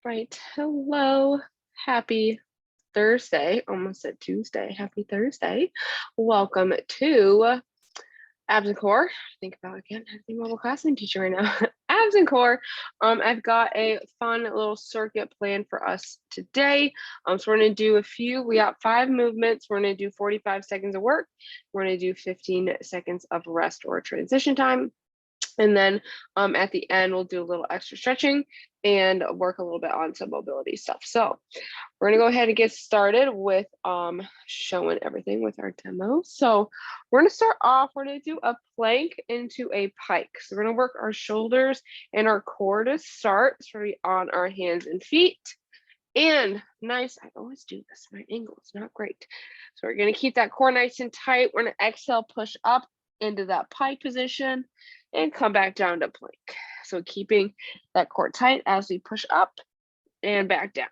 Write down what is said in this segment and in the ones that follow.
Right. Hello. Happy Thursday. Almost said Tuesday. Happy Thursday. Welcome to Abs and Core. Think about it again. I'm a mobile classroom teacher right now. Abs and Core. I've got a fun little circuit plan for us today. So we're going to do a few. We got 5 movements. We're going to do 45 seconds of work. We're going to do 15 seconds of rest or transition time. And then at the end, we'll do a little extra stretching and work a little bit on some mobility stuff. So we're gonna go ahead and get started with showing everything with our demo. So we're gonna start off, we're gonna do a plank into a pike. So we're gonna work our shoulders and our core to start. So we're on our hands and feet. And nice, I always do this, my angle is not great. So we're gonna keep that core nice and tight. We're gonna exhale, push up into that pike position and come back down to plank. So keeping that core tight as we push up and back down.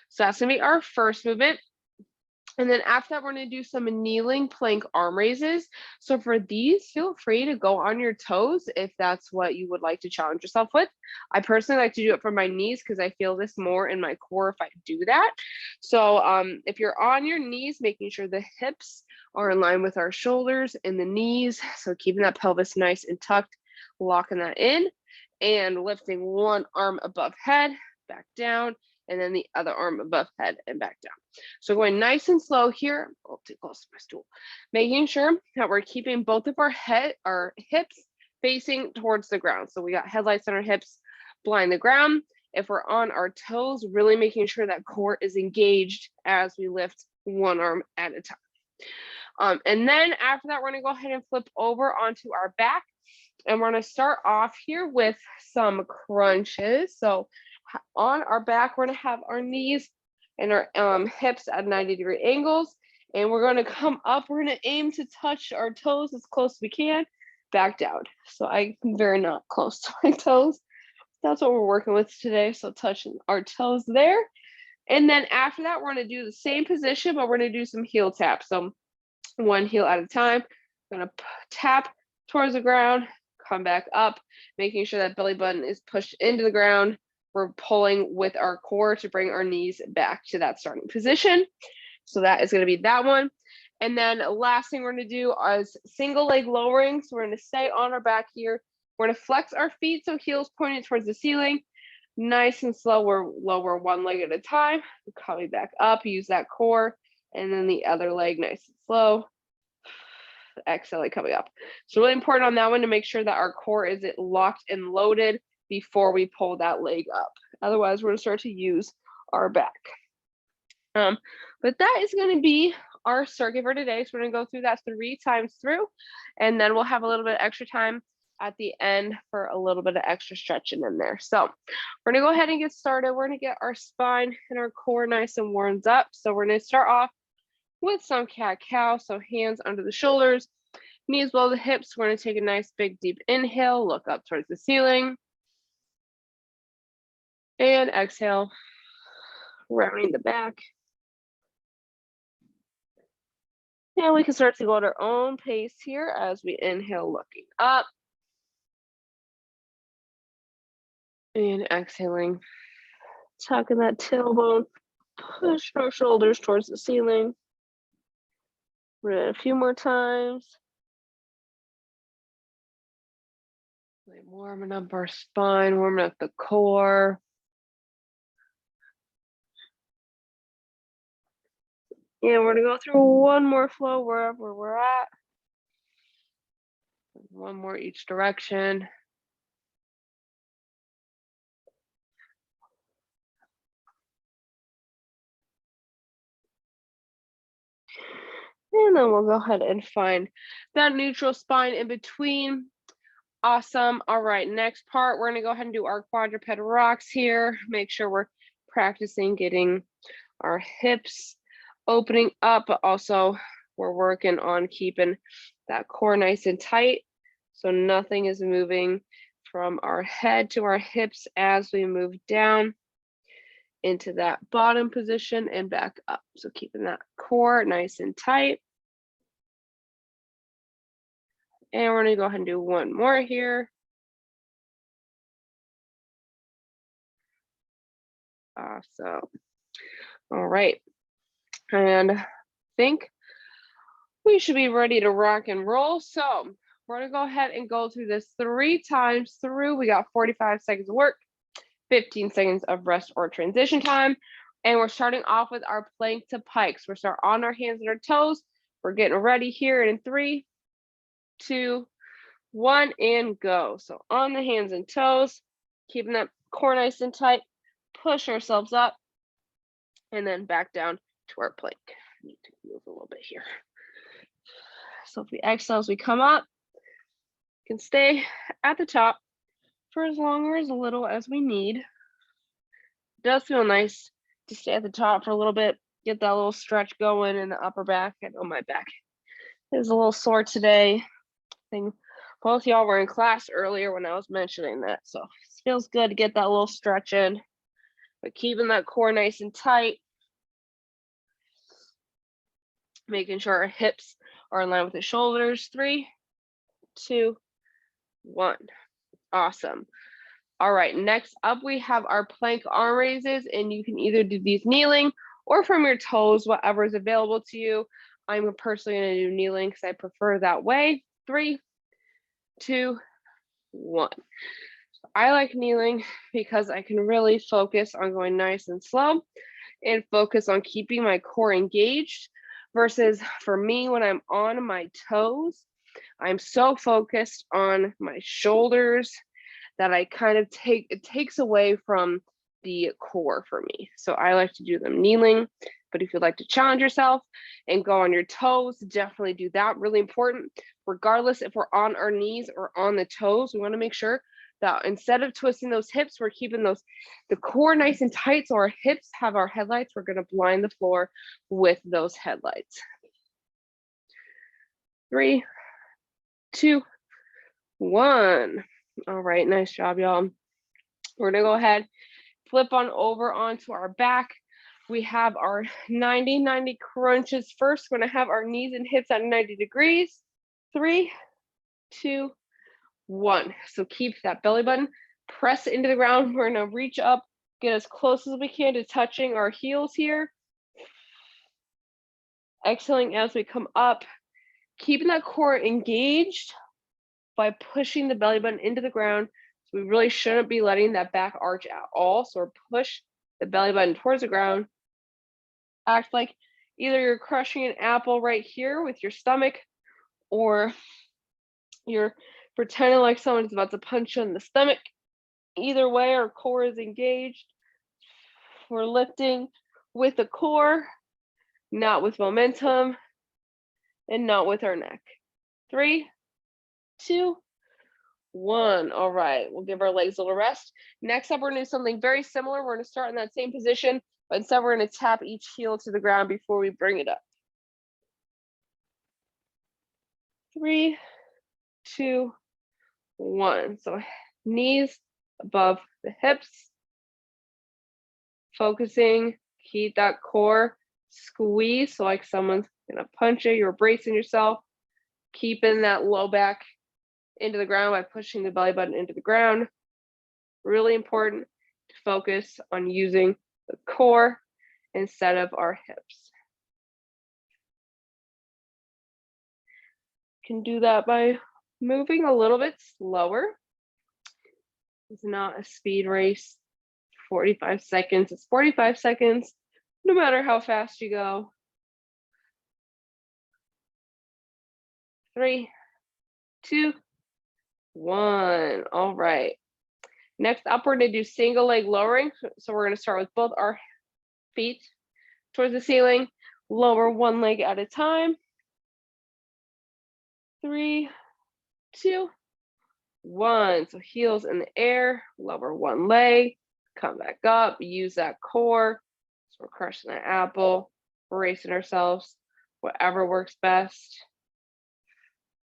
So that's gonna be our first movement. And then after that, we're gonna do some kneeling plank arm raises. So for these, feel free to go on your toes if that's what you would like to challenge yourself with. I personally like to do it for my knees because I feel this more in my core if I do that. So if you're on your knees, making sure the hips are in line with our shoulders and the knees. So keeping that pelvis nice and tucked, locking that in and lifting one arm above head, back down, and then the other arm above head and back down. So going nice and slow here. Oh, too close to my stool. Making sure that we're keeping both of our hips facing towards the ground. So we got headlights on our hips, blind the ground. If we're on our toes, really making sure that core is engaged as we lift one arm at a time. And then after that, we're gonna go ahead and flip over onto our back. And we're gonna start off here with some crunches. So on our back, we're gonna have our knees and our hips at 90-degree angles. And we're gonna come up, we're gonna aim to touch our toes as close as we can, back down. So I'm very not close to my toes. That's what we're working with today. So touching our toes there. And then after that, we're gonna do the same position, but we're gonna do some heel taps. So one heel at a time. I'm gonna tap towards the ground, come back up, making sure that belly button is pushed into the ground. We're pulling with our core to bring our knees back to that starting position. So that is gonna be that one. And then last thing we're gonna do is single leg lowering. So we're gonna stay on our back here. We're gonna flex our feet so heels pointed towards the ceiling. Nice and slow, we're lower one leg at a time. Coming back up, use that core. And then the other leg nice and slow. Exhale, coming up. So really important on that one to make sure that our core is locked and loaded before we pull that leg up. Otherwise, we're gonna start to use our back. But that is gonna be our circuit for today. So we're gonna go through that 3 times through, and then we'll have a little bit of extra time at the end for a little bit of extra stretching in there. So we're gonna go ahead and get started. We're gonna get our spine and our core nice and warmed up. So we're gonna start off with some cat-cow. So hands under the shoulders, knees below the hips. We're gonna take a nice big deep inhale, look up towards the ceiling. And exhale, rounding the back. And we can start to go at our own pace here as we inhale, looking up. And exhaling, tucking that tailbone, push our shoulders towards the ceiling. We're gonna a few more times. Warming up our spine, warming up the core. And we're gonna go through one more flow wherever we're at. One more each direction. And then we'll go ahead and find that neutral spine in between. Awesome. All right, next part, we're gonna go ahead and do our quadruped rocks here. Make sure we're practicing getting our hips opening up, but also we're working on keeping that core nice and tight. So nothing is moving from our head to our hips as we move down into that bottom position and back up. So keeping that core nice and tight. And we're gonna go ahead and do one more here. Awesome. All right. And I think we should be ready to rock and roll. So we're gonna go ahead and go through this 3 times through. We got 45 seconds of work, 15 seconds of rest or transition time. And we're starting off with our plank to pikes. We're starting on our hands and our toes. We're getting ready here in 3, 2, 1, and go. So on the hands and toes, keeping that core nice and tight, push ourselves up, and then back down to our plank. Need to move a little bit here. So if we exhale as we come up, can stay at the top for as long or as little as we need. It does feel nice to stay at the top for a little bit, get that little stretch going in the upper back. I know my back is a little sore today. I think both y'all were in class earlier when I was mentioning that, so it feels good to get that little stretch in, but keeping that core nice and tight, making sure our hips are in line with the shoulders. 3, 2, 1. Awesome. All right, next up we have our plank arm raises, and you can either do these kneeling or from your toes, whatever is available to you. I'm personally going to do kneeling because I prefer that way. 3, 2, 1. I like kneeling because I can really focus on going nice and slow and focus on keeping my core engaged, versus for me, when I'm on my toes, I'm so focused on my shoulders that I kind of it takes away from the core for me. So I like to do them kneeling, but if you'd like to challenge yourself and go on your toes, definitely do that. Really important. Regardless if we're on our knees or on the toes, we want to make sure that instead of twisting those hips, we're keeping the core nice and tight, so our hips have our headlights. We're going to blind the floor with those headlights. 3, 2, 1. All right, nice job, y'all. We're gonna go ahead, flip on over onto our back. We have our 90-90 crunches first. We're gonna have our knees and hips at 90 degrees. 3, 2, 1. So keep that belly button, press into the ground. We're gonna reach up, get as close as we can to touching our heels here. Exhaling as we come up, keeping that core engaged by pushing the belly button into the ground. So we really shouldn't be letting that back arch at all. So push the belly button towards the ground. Act like either you're crushing an apple right here with your stomach, or you're pretending like someone's about to punch you in the stomach. Either way, our core is engaged. We're lifting with the core, not with momentum, and not with our neck. 3, 2, 1. All right, we'll give our legs a little rest. Next up, we're gonna do something very similar. We're gonna start in that same position, but instead we're gonna tap each heel to the ground before we bring it up. 3, 2, 1. So knees above the hips, focusing, keep that core squeeze. So like someone's gonna punch you, you're bracing yourself, keeping that low back into the ground by pushing the belly button into the ground. Really important to focus on using the core instead of our hips. Can do that by moving a little bit slower. It's not a speed race. 45 seconds, it's 45 seconds, no matter how fast you go. 3, 2, 1. All right. Next up, we're gonna do single leg lowering. So we're gonna start with both our feet towards the ceiling, lower one leg at a time. 3, 2, 1. So heels in the air, lower one leg, come back up, use that core. So we're crushing that apple, bracing ourselves, whatever works best.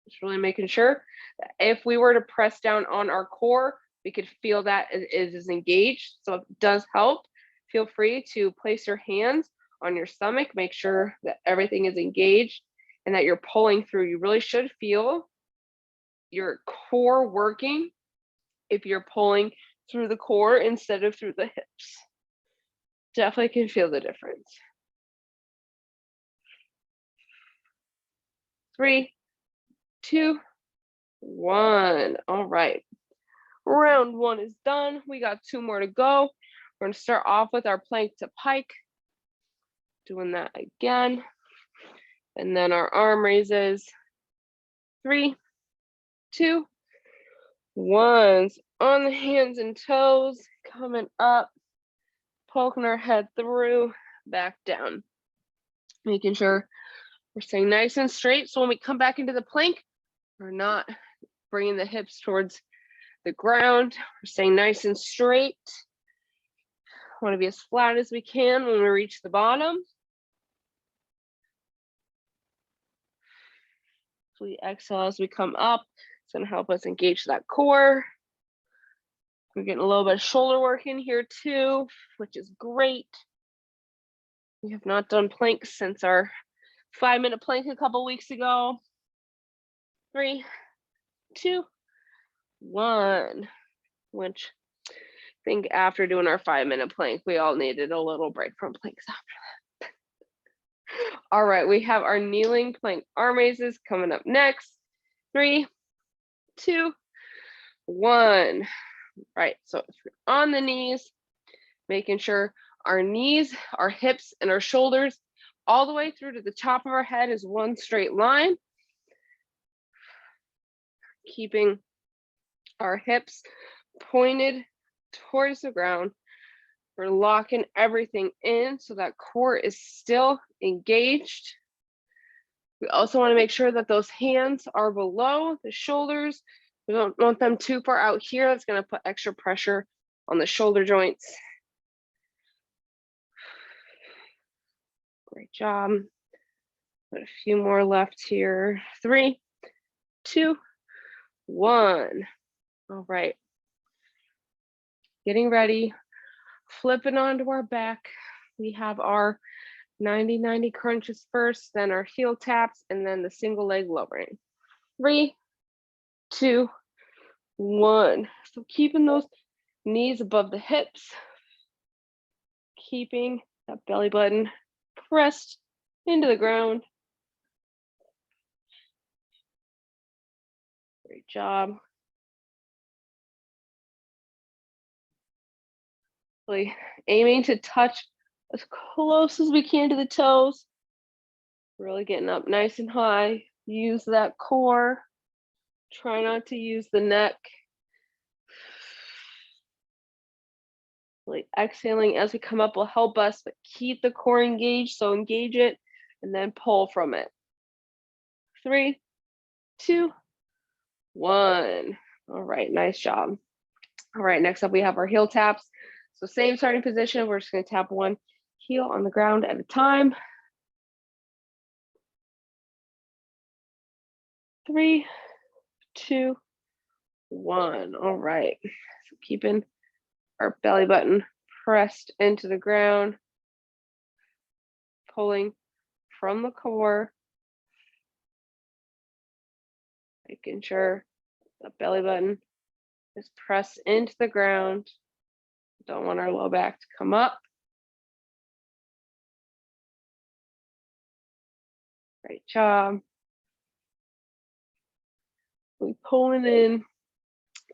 Just really making sure that if we were to press down on our core, we could feel that it is engaged. So if it does help, feel free to place your hands on your stomach, make sure that everything is engaged and that you're pulling through. You really should feel your core working if you're pulling through the core instead of through the hips. Definitely can feel the difference. 3, 2, 1. All right. Round 1 is done. We got 2 more to go. We're going to start off with our plank to pike. Doing that again. And then our arm raises. 3, 2, 1. On the hands and toes, coming up, poking our head through, back down. Making sure we're staying nice and straight. So when we come back into the plank, we're not bringing the hips towards the ground. We're staying nice and straight. Want to be as flat as we can when we reach the bottom. So we exhale as we come up. It's going to help us engage that core. We're getting a little bit of shoulder work in here too, which is great. We have not done planks since our 5-minute plank a couple weeks ago. 3, 2, 1. Which I think after doing our 5-minute plank, we all needed a little break from planks after that. All right, we have our kneeling plank arm raises coming up next. 3, 2, 1. Right, so if you're on the knees, making sure our knees, our hips, and our shoulders all the way through to the top of our head is one straight line. Keeping our hips pointed towards the ground. We're locking everything in so that core is still engaged. We also want to make sure that those hands are below the shoulders. We don't want them too far out here. That's going to put extra pressure on the shoulder joints. Great job. Got a few more left here. 3, 2, 1. All right. Getting ready. Flipping onto our back. We have our 90-90 crunches first, then our heel taps, and then the single leg lowering. 3, 2, 1. So keeping those knees above the hips, keeping that belly button pressed into the ground. Great job. Really aiming to touch as close as we can to the toes. Really getting up nice and high. Use that core. Try not to use the neck. Really exhaling as we come up will help us, but keep the core engaged. So engage it and then pull from it. 3, 2, 1. All right, nice job. All right, next up we have our heel taps. So same starting position. We're just going to tap one heel on the ground at a time. 3, 2, 1. All right. So keeping our belly button pressed into the ground, pulling from the core, making sure the belly button is pressed into the ground. Don't want our low back to come up. Great job. We pulling in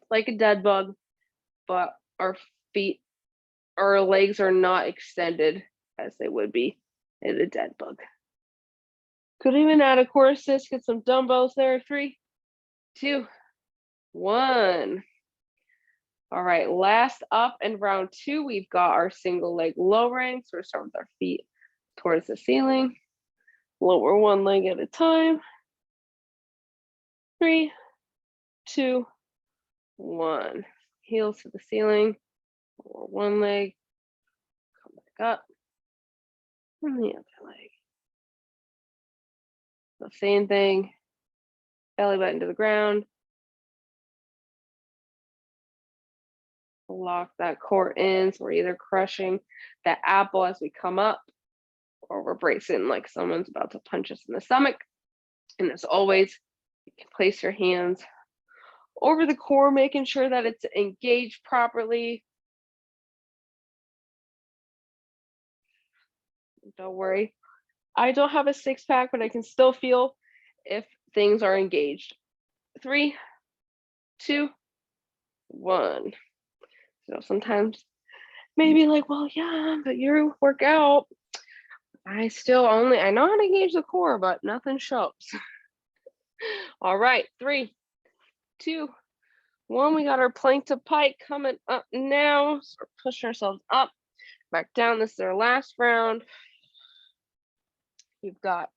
like a dead bug, but our feet, our legs are not extended as they would be in a dead bug. Could even add a core assist, get some dumbbells there. 3, 2, 1. All right, last up in round 2, we've got our single leg lowering. So we're starting with our feet towards the ceiling. Lower one leg at a time. 3, 2, 1. Heels to the ceiling. Lower one leg. Come back up. And the other leg. The same thing. Belly button to the ground. Lock that core in. So we're either crushing that apple as we come up, or we're bracing like someone's about to punch us in the stomach. And as always, you can place your hands over the core, making sure that it's engaged properly. Don't worry. I don't have a six-pack, but I can still feel if things are engaged. 3, 2, 1. So sometimes maybe like, well, yeah, but you work out. I know how to engage the core, but nothing shows. All right, 3, 2, 1. We got our plank to pike coming up now. So we're pushing ourselves up, back down. This is our last round. We've got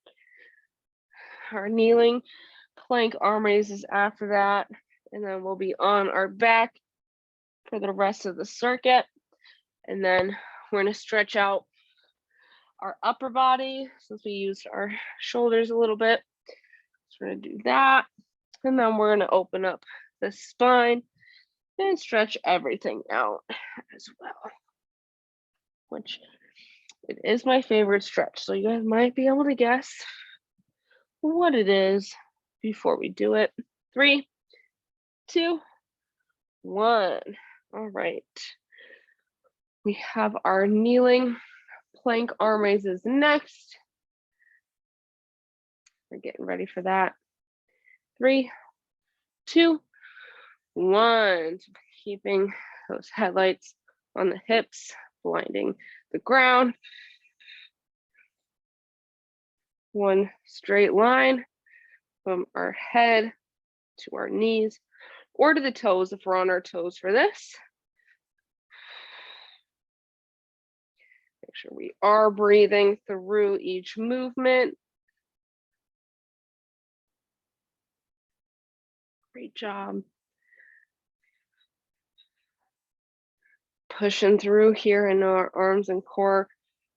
our kneeling plank arm raises after that, and then we'll be on our back for the rest of the circuit. And then we're going to stretch out our upper body since we used our shoulders a little bit. So we're going to do that. And then we're going to open up the spine and stretch everything out as well, which it is my favorite stretch. So you guys might be able to guess what it is before we do it. 3, 2, 1. All right. We have our kneeling plank arm raises next. We're getting ready for that. 3, 2, 1. Keeping those headlights on the hips, blinding the ground. One straight line from our head to our knees or to the toes if we're on our toes for this. Make sure we are breathing through each movement. Great job. Pushing through here. I know our arms and core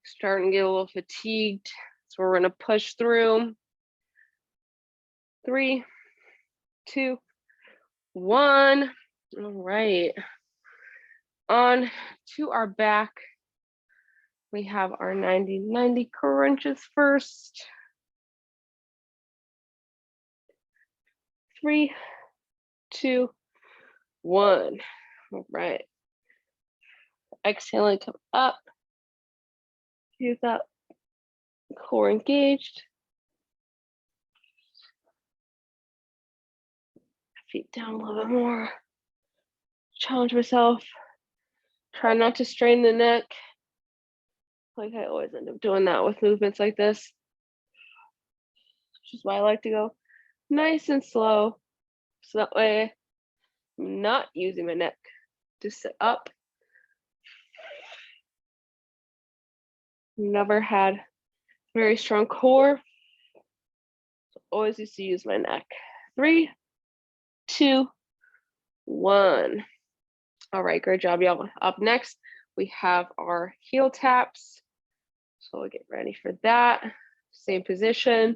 starting to get a little fatigued. So we're going to push through. 3, 2, 1. All right. On to our back. We have our 90-90 crunches first. 3, 2, 1. All right. Exhaling, come up. Use that core engaged. Feet down a little bit more. Challenge myself. Try not to strain the neck. Like I always end up doing that with movements like this. Which is why I like to go nice and slow. So that way I'm not using my neck to sit up. Never had very strong core. So always used to use my neck. 3, 2, 1. All right, great job, y'all. Up next, we have our heel taps. So we'll get ready for that. Same position.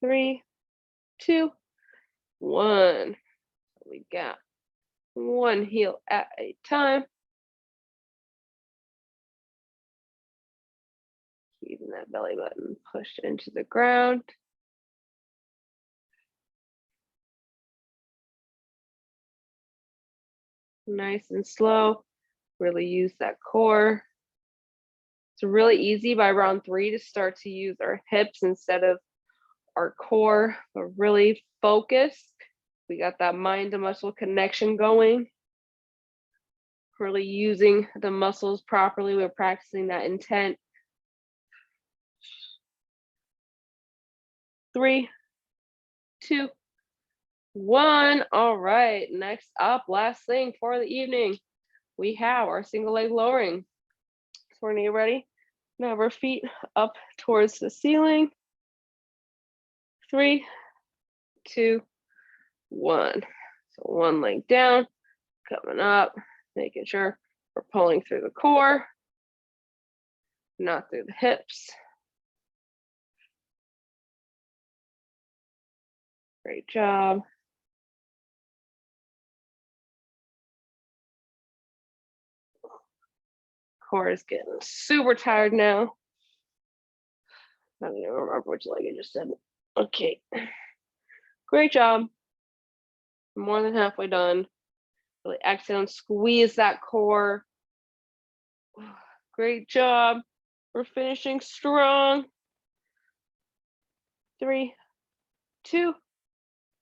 3, 2, 1. We got one heel at a time. Keeping that belly button pushed into the ground. Nice and slow. Really use that core. It's really easy by round 3 to start to use our hips instead of our core, but really focus. We got that mind to muscle connection going. Really using the muscles properly. We're practicing that intent. 3, 2, 1. All right, next up, last thing for the evening, we have our single leg lowering. So we're gonna get ready. Now have our feet up towards the ceiling. 3, 2, 1. So one leg down, coming up, making sure we're pulling through the core, not through the hips. Great job. Core is getting super tired now. I don't even remember which leg I just said. Okay. Great job. More than halfway done. Really exhale and squeeze that core. Great job. We're finishing strong. 3, 2,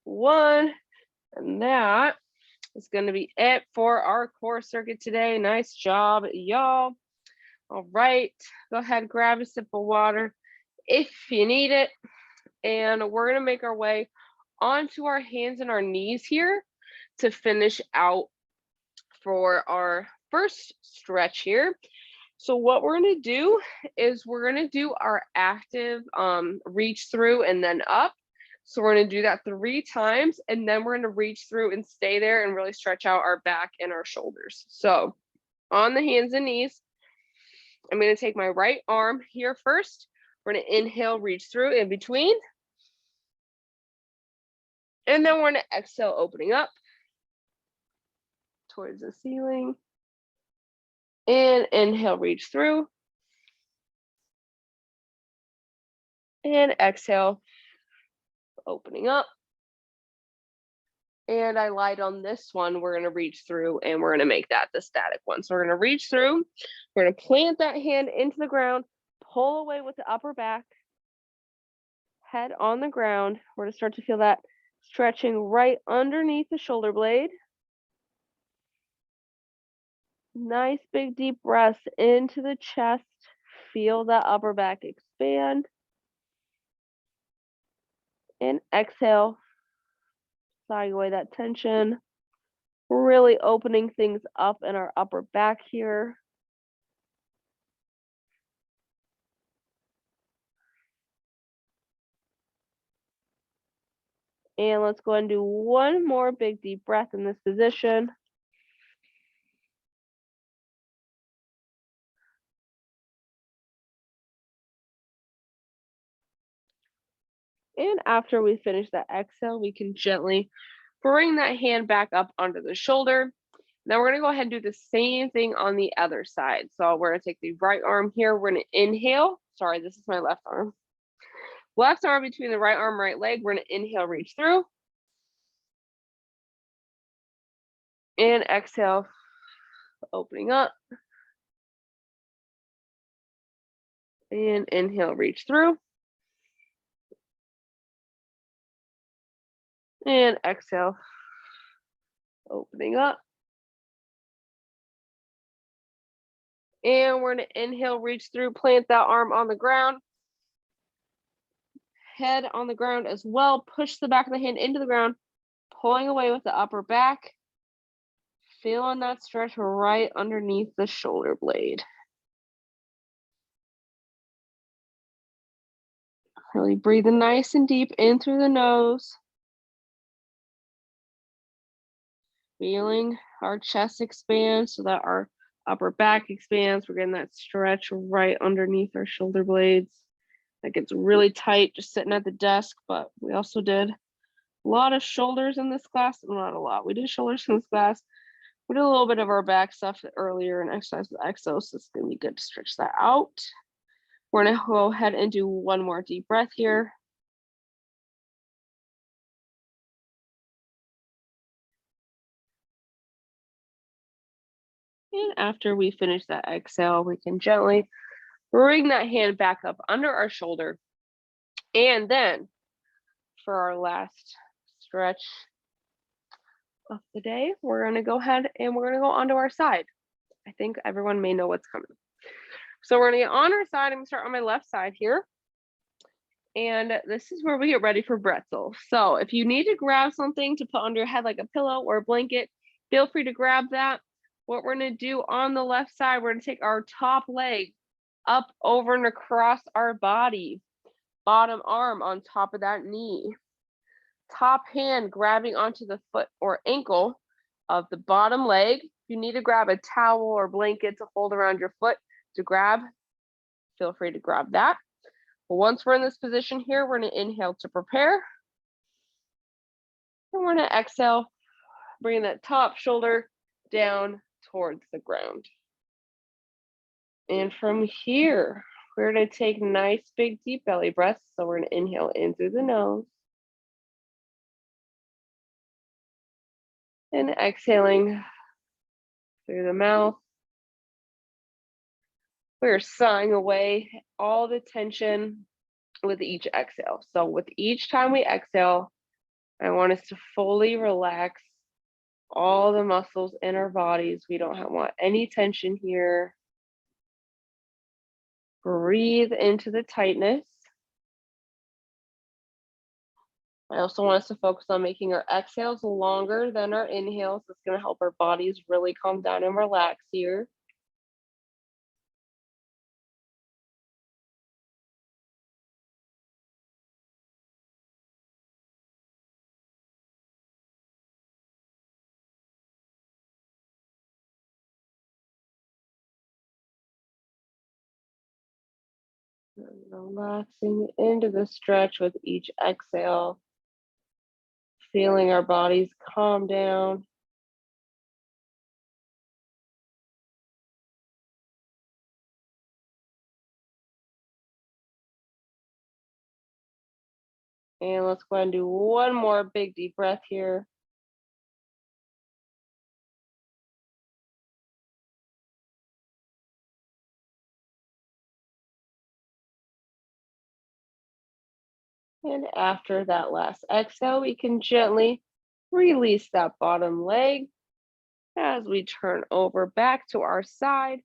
1. And that is going to be it for our core circuit today. Nice job, y'all. All right, go ahead, grab a sip of water if you need it. And we're going to make our way onto our hands and our knees here to finish out for our first stretch here. So what we're going to do is we're going to do our active reach through and then up. So we're going to do that 3 times, and then we're going to reach through and stay there and really stretch out our back and our shoulders. So on the hands and knees, I'm going to take my right arm here first. We're going to inhale, reach through in between. And then we're going to exhale, opening up towards the ceiling. And inhale, reach through. And exhale, opening up. And I lied on this one. We're going to reach through and we're going to make that the static one. So we're going to reach through. We're going to plant that hand into the ground, pull away with the upper back, head on the ground. We're going to start to feel that stretching right underneath the shoulder blade. Nice big deep breaths into the chest. Feel that upper back expand. And exhale. Sag away that tension. Really opening things up in our upper back here. And let's go ahead and do one more big deep breath in this position. And after we finish that exhale, we can gently bring that hand back up onto the shoulder. Now we're going to go ahead and do the same thing on the other side. So we're going to take the right arm here. We're going to inhale. Sorry, this is my left arm. Left arm between the right arm, right leg. We're going to inhale, reach through. And exhale, opening up. And inhale, reach through. And exhale, opening up. And we're going to inhale, reach through, plant that arm on the ground. Head on the ground as well. Push the back of the hand into the ground, pulling away with the upper back. Feeling that stretch right underneath the shoulder blade. Really breathing nice and deep in through the nose. Feeling our chest expand so that our upper back expands. We're getting that stretch right underneath our shoulder blades. That gets really tight just sitting at the desk, but we also did a lot of shoulders in this class. Not a lot. We did shoulders in this class. We did a little bit of our back stuff earlier in exercise with exo, so it's going to be good to stretch that out. We're going to go ahead and do one more deep breath here. And after we finish that exhale, we can gently bring that hand back up under our shoulder. And then for our last stretch of the day, we're going to go ahead and we're going to go onto our side. I think everyone may know what's coming. So we're going to get on our side. I'm going to start on my left side here. And this is where we get ready for Pretzel. So if you need to grab something to put under your head like a pillow or a blanket, feel free to grab that. What we're going to do on the left side, we're going to take our top leg up, over, and across our body. Bottom arm on top of that knee. Top hand grabbing onto the foot or ankle of the bottom leg. If you need to grab a towel or blanket to hold around your foot to grab, feel free to grab that. But once we're in this position here, we're going to inhale to prepare. And we're going to exhale, bringing that top shoulder down towards the ground. And from here, we're going to take nice, big, deep belly breaths. So we're going to inhale in through the nose. And exhaling through the mouth. We're sighing away all the tension with each exhale. So with each time we exhale, I want us to fully relax all the muscles in our bodies. We don't want any tension here. Breathe into the tightness. I also want us to focus on making our exhales longer than our inhales. It's going to help our bodies really calm down and relax here. And relaxing into the stretch with each exhale, feeling our bodies calm down. And let's go ahead and do one more big deep breath here. And after that last exhale, we can gently release that bottom leg as we turn over back to our side.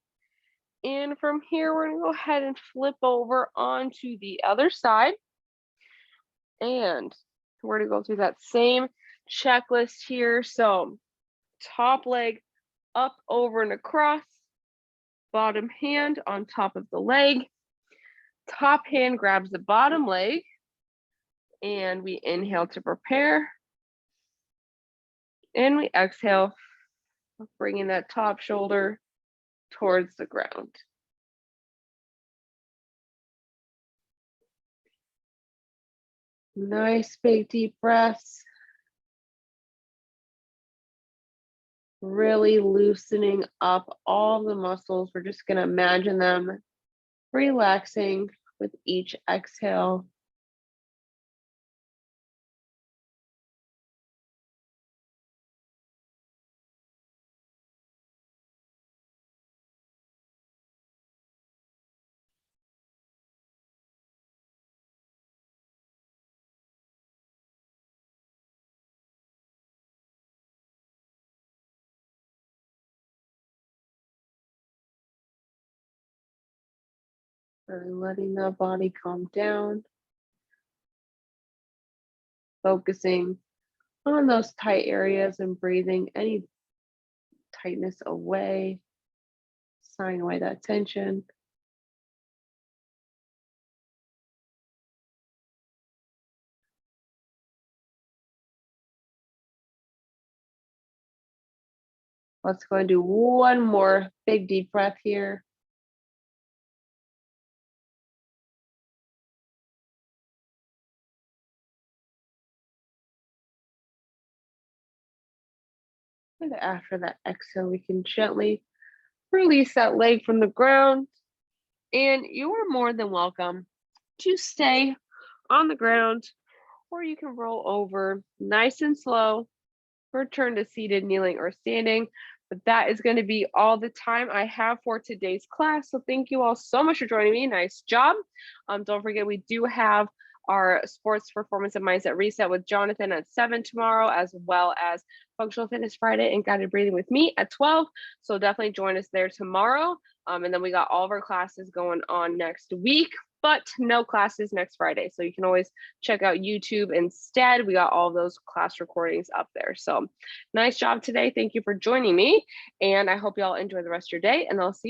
And from here, we're gonna go ahead and flip over onto the other side. And we're gonna go through that same checklist here. So top leg up, over, and across. Bottom hand on top of the leg. Top hand grabs the bottom leg. And we inhale to prepare. And we exhale, bringing that top shoulder towards the ground. Nice big deep breaths. Really loosening up all the muscles. We're just going to imagine them relaxing with each exhale. And letting the body calm down. Focusing on those tight areas and breathing any tightness away. Sighing away that tension. Let's go and do one more big deep breath here. And after that exhale, we can gently release that leg from the ground. And you are more than welcome to stay on the ground, or you can roll over nice and slow, return to seated, kneeling, or standing. But that is going to be all the time I have for today's class. So thank you all so much for joining me. Nice job. Don't forget, we do have our sports performance and mindset reset with Jonathan at 7 tomorrow, as well as functional fitness Friday and guided breathing with me at 12. So definitely join us there tomorrow. And then we got all of our classes going on next week, but no classes next Friday. So you can always check out YouTube instead. We got all those class recordings up there. So nice job today. Thank you for joining me. And I hope you all enjoy the rest of your day, and I'll see you